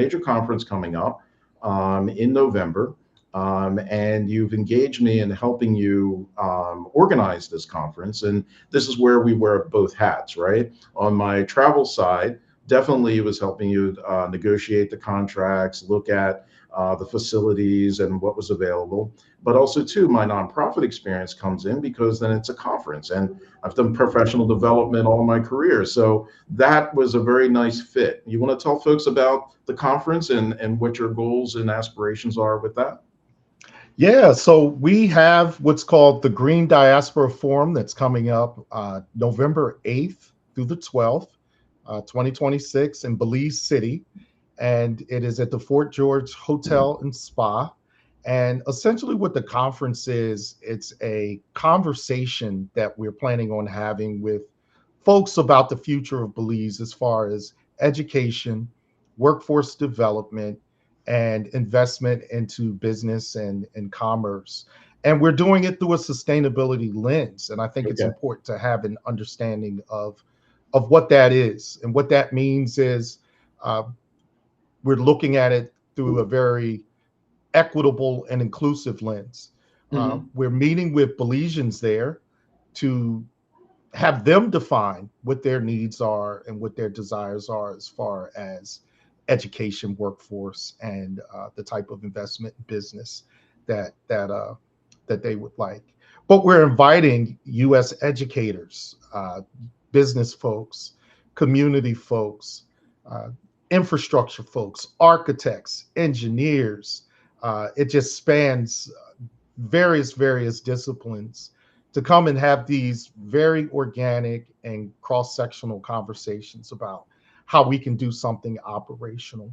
major conference coming up in November. And you've engaged me in helping you organize this conference. And this is where we wear both hats, right? On my travel side, definitely it was helping you negotiate the contracts, look at the facilities and what was available. But also, too, my nonprofit experience comes in because then it's a conference, and I've done professional development all my career. So that was a very nice fit. You want to tell folks about the conference and what your goals and aspirations are with that? Yeah, so we have what's called the Green Diaspora Forum that's coming up November 8th through the 12th, 2026 in Belize City. And it is at the Fort George Hotel and Spa. And essentially, what the conference is, it's a conversation that we're planning on having with folks about the future of Belize as far as education, workforce development, and investment into business and commerce. And we're doing it through a sustainability lens. And I think it's Okay. important to have an understanding of what that is. And what that means is uh, we're looking at it through a very equitable and inclusive lens. Hmm. We're meeting with Belizeans there to have them define what their needs are and what their desires are as far as education, workforce, and the type of investment business that they would like. But we're inviting U.S. educators, business folks, community folks, uh, infrastructure folks, architects, engineers. It just spans various disciplines to come and have these very organic and cross-sectional conversations about how we can do something operational.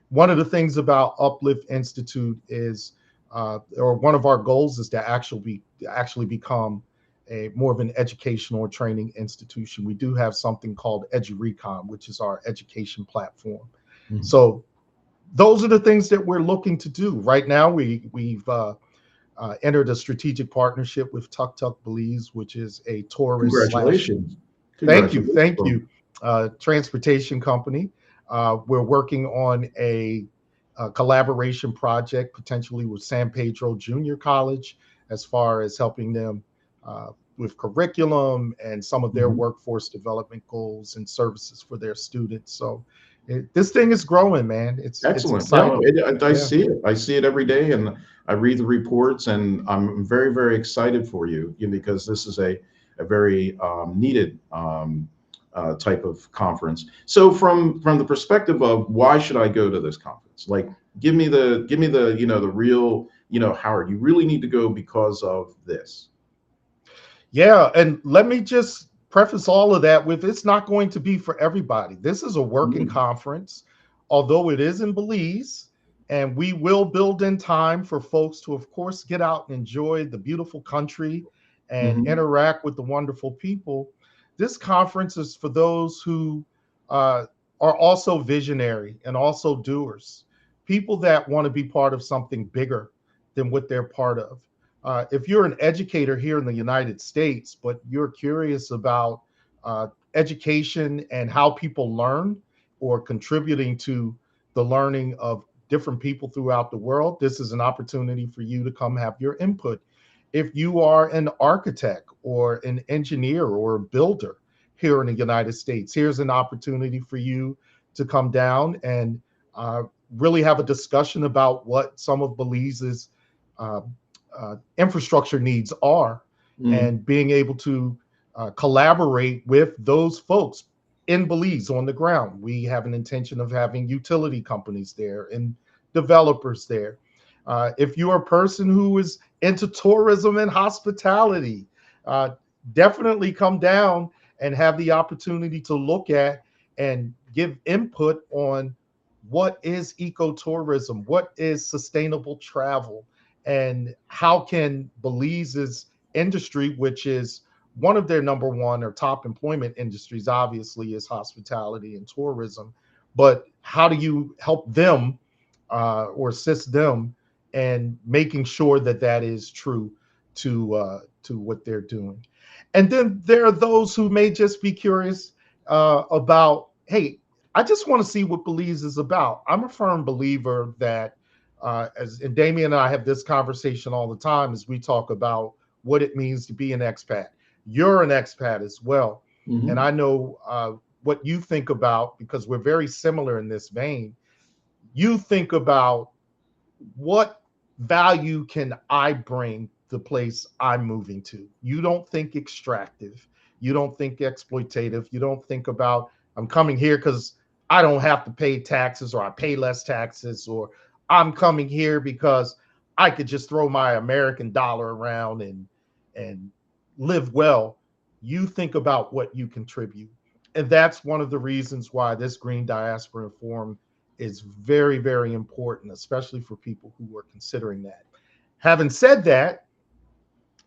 One of the things about Uplift Institute is, or one of our goals is to actually become a more of an educational or training institution. We do have something called EduRecon, which is our education platform. Hmm. So those are the things that we're looking to do right now. We've entered a strategic partnership with Tuk Tuk Belize, which is a tourist slash, Congratulations. thank Congratulations. you, transportation company. We're working on a collaboration project potentially with San Pedro Junior College as far as helping them with curriculum and some of their Mhm. workforce development goals and services for their students. So this thing is growing, man. It's Excellent. Yeah, no, exciting. I Yeah. see it. I see it every day, and I read the reports, and I'm very, very excited for you, because this is a very needed type of conference. So, from the perspective of why should I go to this conference? Like, give me the the real, Howard, you really need to go because of this. Yeah, and let me just preface all of that with it's not going to be for everybody. This is a working Mhm. conference, although it is in Belize, and we will build in time for folks to, of course, get out and enjoy the beautiful country and Mhm. interact with the wonderful people. This conference is for those who uh, are also visionary and also doers, people that want to be part of something bigger than what they're part of. If you're an educator here in the United States, but you're curious about education and how people learn or contributing to the learning of different people throughout the world, this is an opportunity for you to come have your input. If you are an architect or an engineer or a builder here in the United States, here's an opportunity for you to come down and uh, really have a discussion about what some of Belize's uh, infrastructure needs are, Mhm. and being able to collaborate with those folks in Belize on the ground. We have an intention of having utility companies there and developers there. If you're a person who is into tourism and hospitality, uh, definitely come down and have the opportunity to look at and give input on what is ecotourism, what is sustainable travel, and how can Belize's industry, which is one of their number one or top employment industries, obviously, is hospitality and tourism, but how do you help them or assist them in making sure that that is true to what they're doing? And then there are those who may just be curious about, hey, I just want to see what Belize is about. I'm a firm believer that, and Damien and I have this conversation all the time as we talk about what it means to be an expat. You're an expat as well. And I know what you think about, because we're very similar in this vein. You think about what value can I bring the place I'm moving to. You don't think extractive. You don't think exploitative. You don't think about, I'm coming here because I don't have to pay taxes, or I pay less taxes, or I'm coming here because I could just throw my American dollar around and live well. You think about what you contribute. And that's one of the reasons why this Green Diaspora Forum is very, very important, especially for people who are considering that. Having said that,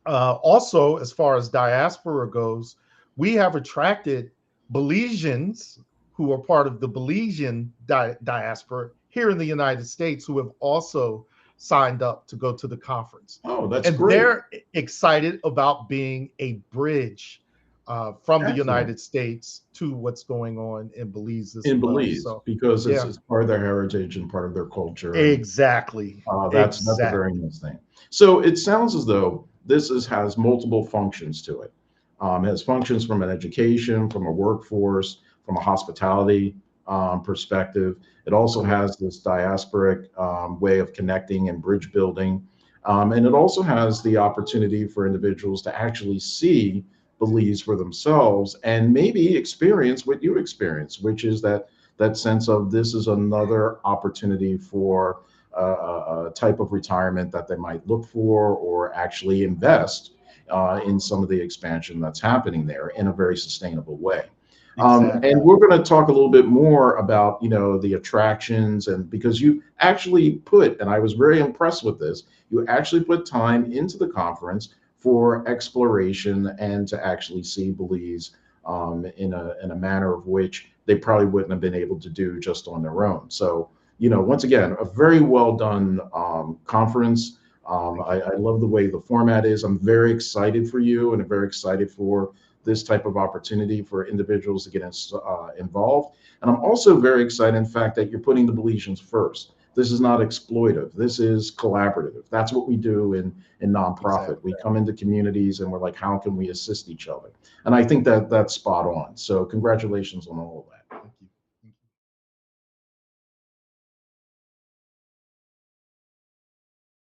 also, as far as diaspora goes, we have attracted Belizeans who are part of the Belizean diaspora here in the United States, who have also signed up to go to the conference. Oh, that's And great. they're excited about being a bridge from the Excellent. United States to what's going on in Belize as In well. Belize, So, because yeah, it's part of their heritage and part of their culture. exactly. That's a very nice thing. So it sounds as though has multiple functions to it. It has functions from an education, from a workforce, from a hospitality perspective. It also has this diasporic way of connecting and bridge building. And it also has the opportunity for individuals to actually see Belize for themselves and maybe experience what you experience, which is that sense of this is another opportunity for a type of retirement that they might look for, or actually invest in some of the expansion that's happening there in a very sustainable way. Exactly. And we're going to talk a little bit more about, the attractions, and because you actually put, and I was very impressed with this, you actually put time into the conference for exploration and to actually see Belize in a manner of which they probably wouldn't have been able to do just on their own. So, once again, a very well done conference. I love the way the format is. I'm very excited for you, and I'm very excited for this type of opportunity for individuals to get involved. And I'm also very excited, in fact, that you're putting the Belizeans first. This is not exploitive. This is collaborative. That's what we do in nonprofit. Exactly. We come into communities and we're like, how can we assist each other? And I think that that's spot on. So congratulations on all of that.